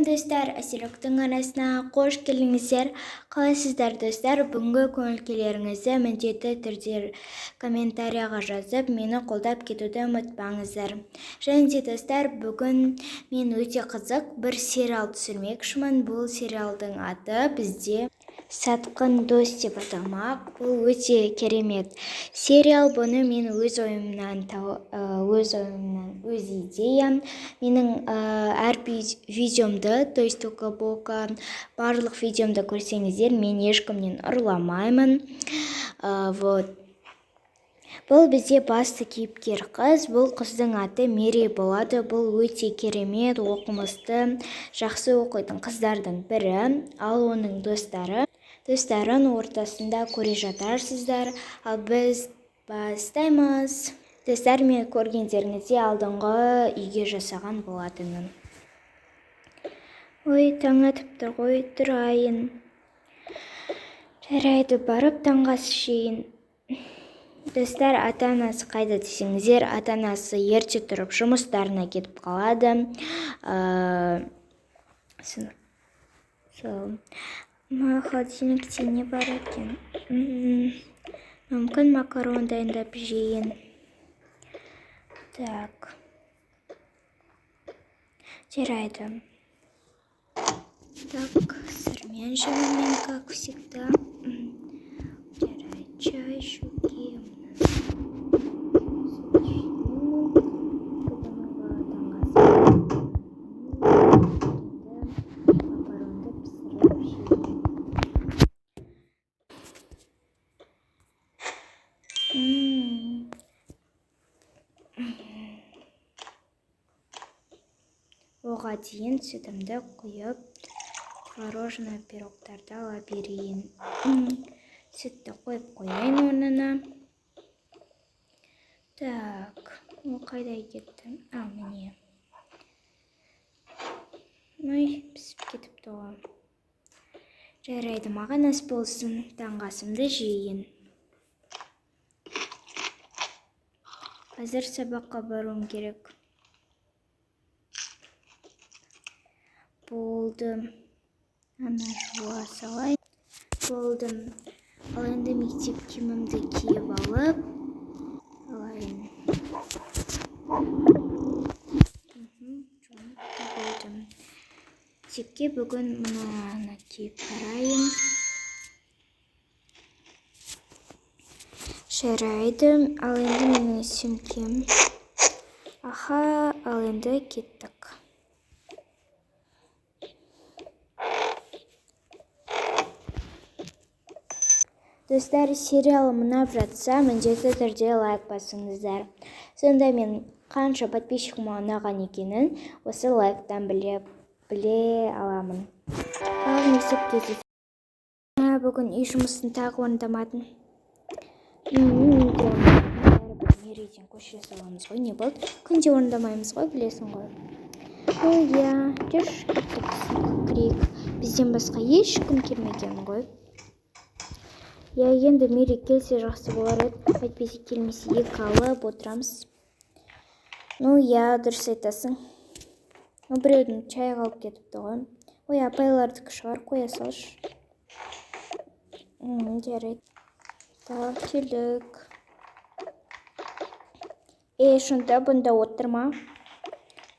достар, Әселіктің арасына қош келдіңіздер. Қалайсыздар достар? Бүгінгі көңіл-күйлеріңізді міндетті түрде комментарияға жазып, мені қолдап кетуді ұмытпаңыздар. Және де достар, бүгін мен өте қызық бір сериал түсірмекшімін. Бұл сериалдың аты бізде Сатқын дос деп аталмақ. Бұл өте керемет сериал. Бұны мен өз ойымнан, өз идеям. Менің әр видеомды, то есть тока-бока, барлық видеомды көрсеңіздер, мен ешкімнен ұрламаймын. Вот. Бұл бізде басты кейіпкер қыз. Бұл қыздың аты Мерей болады. Бұл өте керемет, оқымысты, жақсы оқитын қыздардың бірі. Ал оның достарын ортасында көре жатарсыздар. Ал біз бастаймыз. Достар, мен көргендеріңізде алдыңғы үйге жасаған болатынмын. Ой, таң атыпты ғой, тұрайын. Жарайды, барып таңғы ас ішейін. Достар, ата-анасы қайда десеңіздер, ата-анасы ерте тұрып жұмыстарына кетіп қалады. Холодильникте не бар екен? Мүмкін макарон дайындап жейін. Так. Жарайды. Так, сырмен жемемен, как всегда. Жарайды, чай, шуки. Оға дейін сүтімді құйып, творожный пирогтарды ала берейін. Сүтті қойып қояйын орнына. Так, ол қайда кетті? Міне. Ой, пісіп кетіпті ғой. Жарайды, маған ас болсын, таңғы асымды жейін. Қазір сабаққа баруым керек. Болдым. Ана жуа салайын. Болдым. Ал енді мектеп киімімді киіп алып алайын. Болдым. Мектепке бүгін мынаны киіп барайын. Жарайды. Ал енді менің сөмкем. Аха, ал енді кеттік. Достар, сериалым ұнап жатса, міндетті түрде лайк басыңыздар. Сонда мен қанша подписчигім ұнаған екенін осы лайктан біле аламын. Ал мектеп кезі. Бүгін үй жұмысын тағы орындамадым. Мерейден көше саламыз ғой, не болды? Күнде орындамаймыз ғой, білесің ғой. Иә, жүр, кірейік. Бізден басқа ешкім келмеген ғой. Я енді Мерей келсе жақсы болар еді, әйтпесе келмесе екі алып отырамыз. Я дұрыс айтасың. Біреудің чай қалып кетіпті ғой. Ой, апайлардікі шығар, қоя салшы. Жарайды. Так, келдік. Шында бұнда отырма.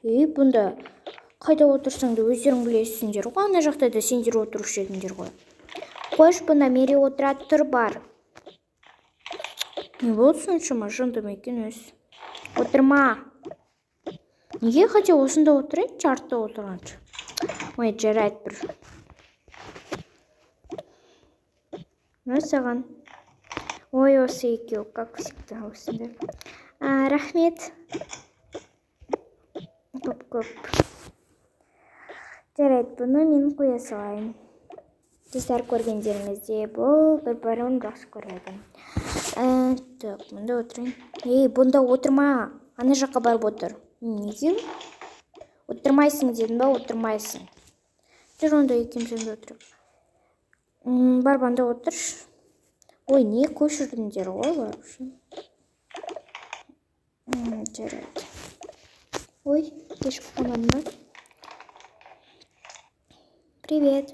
Бұнда қайда отырсаң да өздерің білесіңдер ғой, ана жақта да сендер отырушы едіңдер ғой. Қош, бұнда Мерей отырады, тұр бар. Не болды соншама, жындым екен өз. Отырма. Неге хотя осында отырайын, чартта отырғанша? Ой, жарайды бір. Саған. Ой, осы екеу, как всегда осында. Рахмет. Көп. Жарайды, бұны мен қоя салайын. Достар, көргендеріңізде бұл бір-бірін жақсы көреді. Так, бұнда отырайын. Бұнда отырма. Ана жаққа барып отыр. Неге? Отырмайсың дедім ба, отырмайсың. Жүр онда екеумізді отырып. Бар, банда отырш. Ой, не көшірдіңдер ғой бар үшін. Жарайды. Ой, кешіп қалмадым ба? Привет.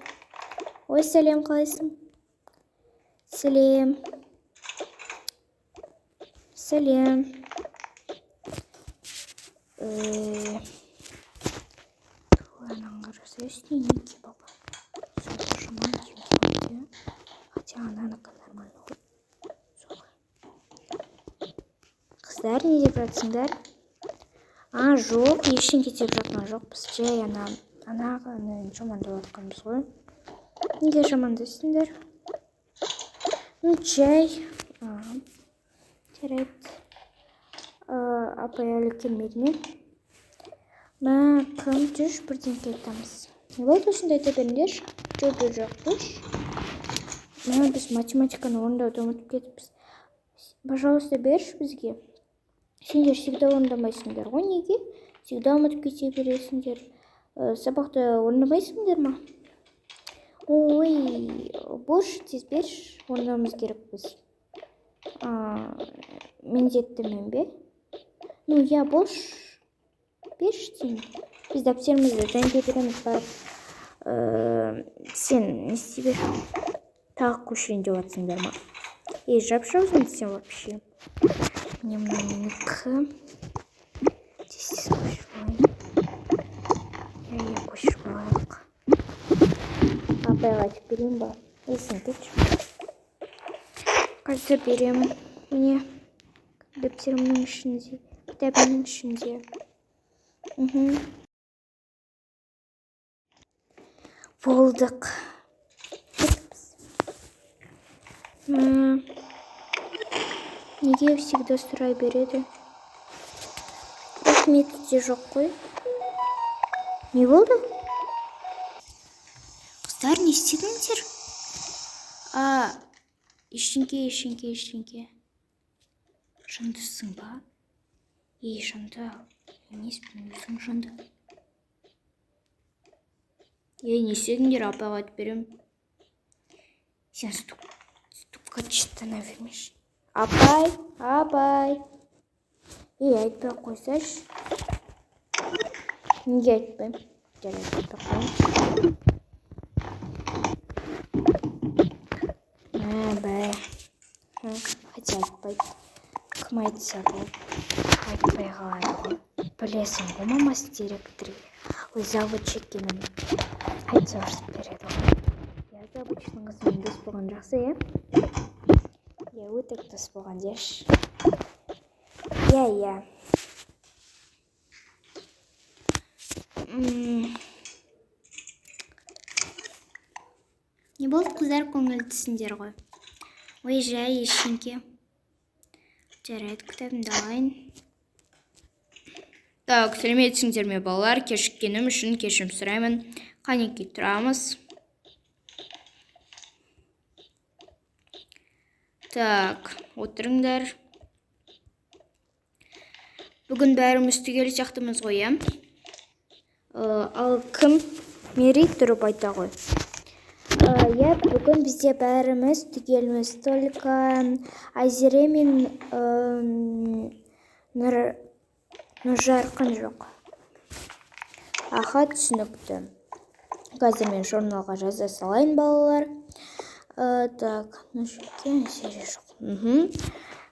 Ой, сәлем, қалайсың? Сәлем. Сәлем. Анан қараса снежники, папа. Хотя ананікі нормально ғой. Қыздар, не деп жатсыңдар? Жоқ, ештеңе деп жатқан жоқпыз. Жай ананы жамандап жатқанбыз ғой. Неге жамандайсыңдар? Жай. Жарайды. Апай әлі келмеді ме? Кім жүш бірдеңке айтамыз. Не болды осындай айта беріңдерші? Жоқ, жоқ, біз математиканы орындауды ұмытып кетіппіз. Пожалуйста, берші бізге. Сендер всегда орындамайсыңдар ғой, неге? Всегда ұмытып кете бересіңдер. Сабақты орындамайсыңдар ма? Ой, бош, тез берші, орындауымыз керек біз. Міндеттімен бе? Я бош. Берші деймін. Біз дәптерімізді жөндеп береміз барып. Сен не істей бер? Тағы көшірейін деп жатсыңдар ма? Жап-жаусың сен вообще. Мне менікі. Тез көшіріп алайын. Көшіріп алайық. Апайға айтып берейін ба? Сен кетші. Қазір беремін. Міне дәптерімнің ішінде, кітабымның ішінде. Болдық. Неге всегда сұрай береді? Рахметі де жоқ қой. Не болды? Қыздар, не істедіңдер? Ештеңке. Жындысың ба? Жынды. Емеспін, өзің жынды. Не істедіңдер, апайға айтып берем. Сен стукқа чистана бермеші. Апай. Айтпай қойсайшы. Неге айтпайым? Жарайды, айтпай қойым. Хотя айтпайды. Кім айтса бұл? Айтпай қалады ғой. Білесің ғой, мамасы директоры. Ой, заводшы екенін айтса ұрсып береді ғой. Заводшының қызымен дос болған жақсы, өтірік дос болған деші. Не болды, қыздар, көңілдісіңдер ғой? Ой, жай, ештеңке. Жарайды, кітабымды алайын. Так, сәлеметсіңдер ме, балалар? Кешіккенім үшін кешірім сұраймын. Қанекей тұрамыз. Так, отырыңдар. Бүгін бәріміз түгел сияқтымыз ғой, Ал кім? Мери тұрып айта ғой. Бүгін бізде бәріміз түгелміз. Только Айзере мен Нұржарқын жоқ. Түсінікті. Қазір мен журналға жаза салайын, балалар. Так, Айзере жоқ.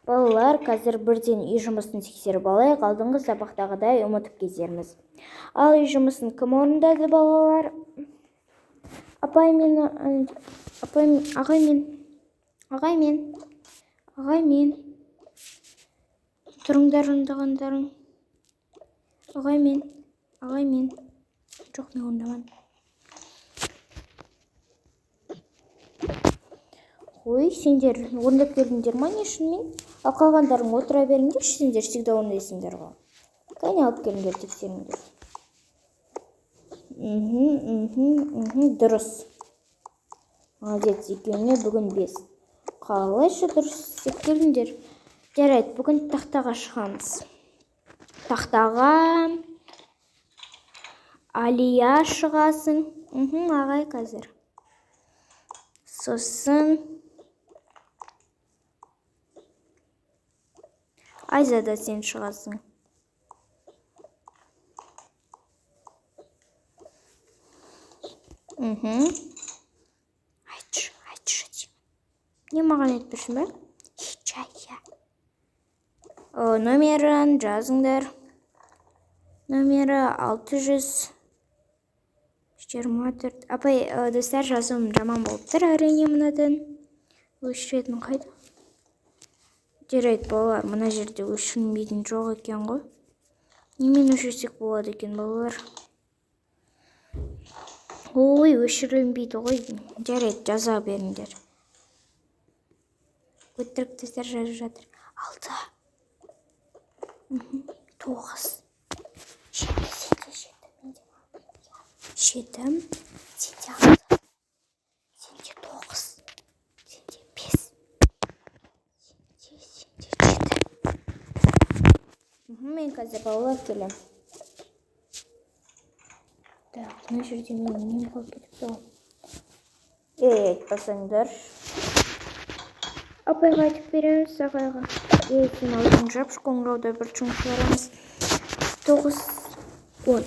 Балалар, қазір бірден үй жұмысын тексеріп алайық, алдыңғы сабақтағыдай ұмытып кетерміз. Ал үй жұмысын кім орындады, балалар? Ағай мен. Тұрыңдар ондағандарың. Ағай мен. Жоқ, мен ондаман. Ой, сендер орындап келдіңдер ма, не үшін мен? Ал қалғандарың отыра беріңдер, сендер всегда орындайсыңдар ғой. Қайны алып келіңдер, тексеріңдер. Дұрыс. Молодец, екеуіне бүгін 5. Қалайша дұрыс істеп келдіңдер. Жарайды, бүгін тақтаға шығамыз. Тақтаға Алия шығасың. Ағай қазір. Сосын Айзада сен шығасың. Айтшы. Не маған айтпыршын ба? Номерін жазыңдар. Номері 624. Апай, достар, жазуым жаман болыптыр, әрине мұнадан. Өшіретін қайда? Жарайды, балалар, мына жерде өшірмейтін жоқ екен ғой. Немен өшірсек болады екен, балалар? Ой, өшірілмейді ғой. Жарайды, жаза беріңдер. Өтірік достар жазып жатыр. 6 9 7 сенде 6 сенде 9 сенде 5 сенде 7. Мен қазір балалар келем. Так, мына жерде мен нем қалып кетіпті ғой. Айтпасаңдар. Апайға айтып береміз, ағайға. Сен аузың жапшы, қоңырауда бір жұмыс барамыз. 9 10.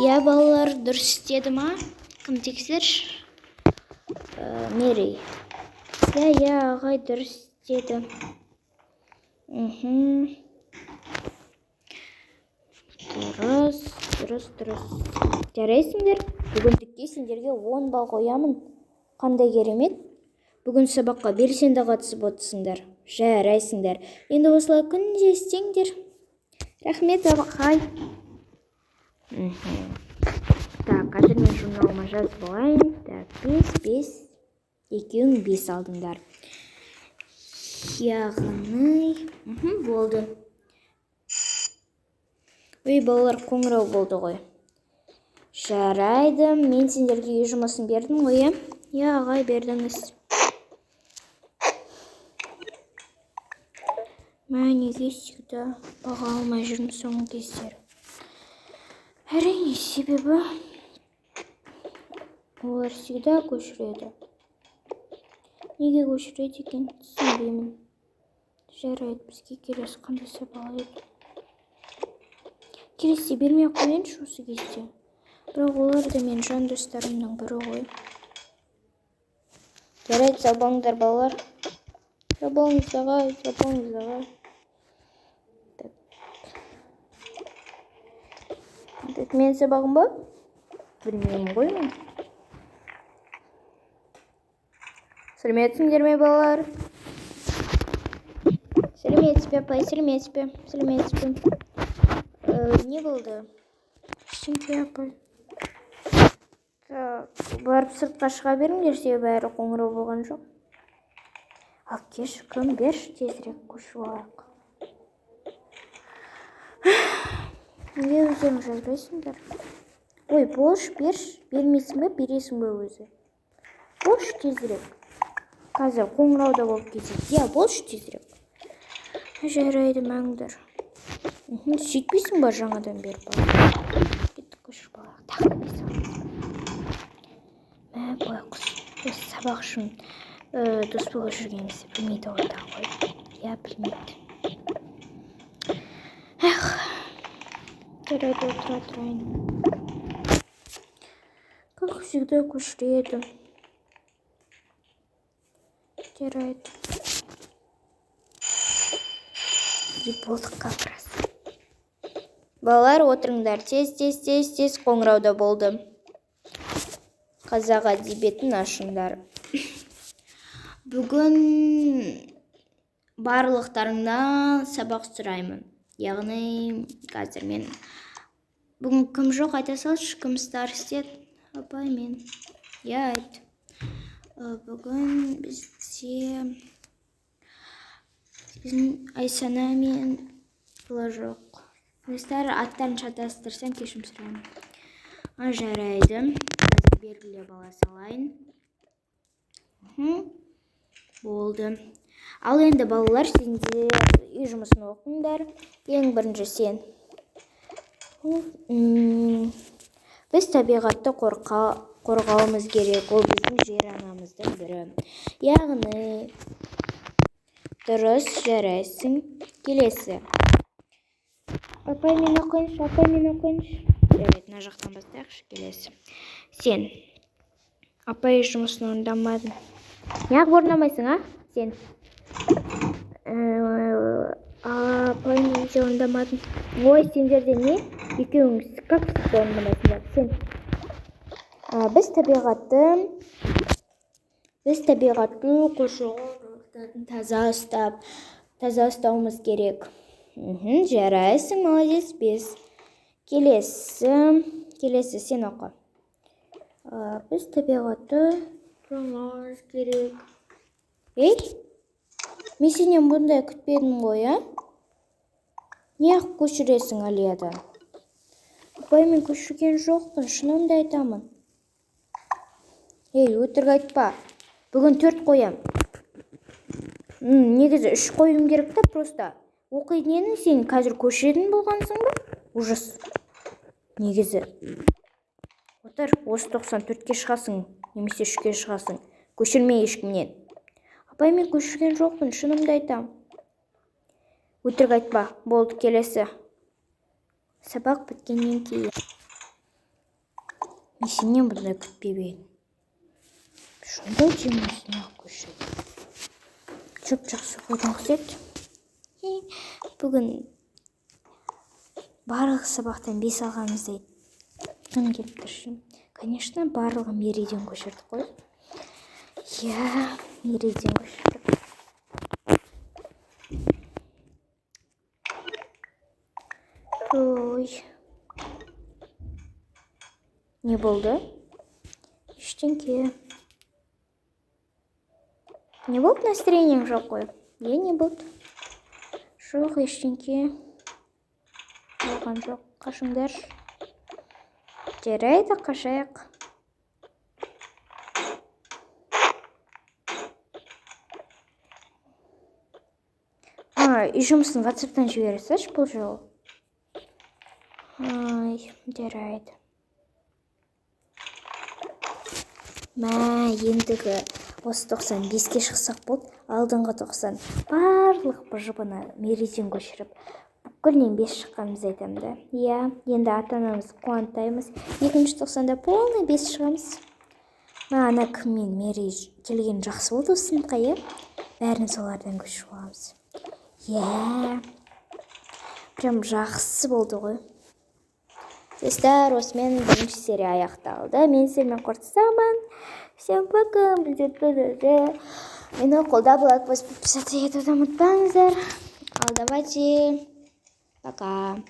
Я, балалар, дұрыс істеді ма? Кім тексерші? Мерей. Я, ағай, дұрыс істеді. Дұрыс. Жарайсыңдар? Бүгіндікке сендерге 10 балл қоямын. Қандай керемет? Бүгін сабаққа белсенді қатысып отырсыңдар. Жарайсыңдар. Енді осылай күнде істеңдер. Рахмет, ағай. Так, қазір мен журналыма жазып алайын. Так, 5. Екеуің 5 алдыңдар. Яғни, болды. Ой, балалар, қоңырау болды ғой. Жарайды, мен сендерге үй жұмысын бердім ғой, Я, ағай, бердіңіз. Мен неге всегда баға алмай жүрмін соңғы кездері? Әрине, себебі олар всегда көшіреді. Неге көшіреді екен, түсінбеймін. Жарайды, бізге келесі қандай сабақ еді? Келесі бермей қойыншы осы кезде. Бірақ олар да мен жан достарымның бірі ғой. Жарайды, сабаңдар, балалар. Сабаңыз, ағай. Мен сабағым ба? Білмеймін ғой мен. Сәлеметсіңдер ме, балалар? Сәлеметсіз, апай, сәлеметсіз. Не болды? Ештеңке, апай. Барып сыртқа шыға беріңдер, себебі бәрі қоңырау болған жоқ. Ал кешкім берші, тезірек көшіп алайық. Неге өздерің жазбайсыңдар? Ой, болшы, бермейсің бе, бересің бе өзі? Болшы, тезірек. Қазір қоңырауда болып кетеді. Я, болшы, тезірек. Жарайды, мәңдір. Сөйтпейсің ба жаңадан беріп алайық? Кеттік көшіп алайық. Байқұс, осы сабақ үшін дос болып жүргенімізді білмейді ойда ғой. Я, білмейді. Жарайды, отыра тұрайын. Как всегда көшіреді. Жарайды. И болдық как раз. Балалар, отырыңдар. Тез, қоңырауда болды. Қазақ әдебиетін ашыңдар. Бүгін барлықтарыңнан сабақ сұраймын. Яғни, қазір мен... Бүгін кім жоқ, айта салшы, кім старт істеді? Апай, мен. Я, айт. Бүгін бізде... Айсана мен бұла жоқ. Достар, аттарын шатастырсам кешім сұраймын. Жарайды. Қазір белгілеп ала салайын. Болды. Ал енді балалар, сендер үй жұмысын оқыңдар. Ең бірінші сен. Біз табиғатты қорғауымыз керек. Ол біздің жер анамыздың бірі. Яғни, Дұрыс, жарайсың. Келесі. Апай, мен оқиыншы. Жарайды, мына жақтан бастайықшы. Келесі. Сен. Апай жұмысын орындамадың. Неғып орындамайсың, а? Сен. Апай, немесе орындамадың. Ой, сендерде не? Екеуіңіз как орындамайсыңдар? Сен. Біз табиғатты қоршаған таза ұстауымыз керек. Жарайсың, молодец, без. Келесі сен оқы. Біз табиғатты қорғауымыз керек. Ей, мен сенен бұндай күтпедім ғой, а? Неғып көшіресің Алиядан? Апай, мен көшірген жоқпын, шынымды айтамын. Ей, өтірік айтпа. Бүгін 4 қоям. Негізі 3 қойым керек та, просто. Оқиды сен қазір көшіретін болғансың ба? Ужас. Негізі. Отыр, осы 94-ке шығасың, немесе 3-ке шығасың. Көшірмей ешкімнен. Апай, мен көшірген жоқпын, шынымды айтам. Өтірік айтпа, болды, келесі. Сабақ біткеннен кейін. Мен сенен бұндай күтпеп едім. Шындай жемесіне көшірді. Жақсы қойдың құсет. Бүгін барлық сабақтан 5 алғанымыздай. Мен келіп тұршым. Конечно, барлығы мериден көшірді қой. Мериден көшірді. Ой. Не болды? Ештеңке. Не болды, настроениең жоқ қой? Не болды? Жоқ, ештеңке. Болған жоқ, қашыңдар. Жарайды, қашайық. Үй жұмысын WhatsApp-тан жібересіз бұл жолы. Жарайды. Ендігі осы 95-ке шықсақ болды, алдыңғы 90 барлық бұжыбына мериден көшіріп, бүкілінен 5 шыққанымыз айтамды. Енді ата-анамызды қуантаймыз. 2-ші 90-да полный 5 шығамыз. Ана кіммен мери келген жақсы болды осы сыныпқа, бәрін солардан көшіріп аламыз. Прям жақсы болды ғой. Достар, осымен бірінші серия аяқталды. Мен сіздермен қорытсамын. Всем пока. Мені қолдап лайк басып подписаться етуді ұмытпаңыздар. Ал давайте. Пока.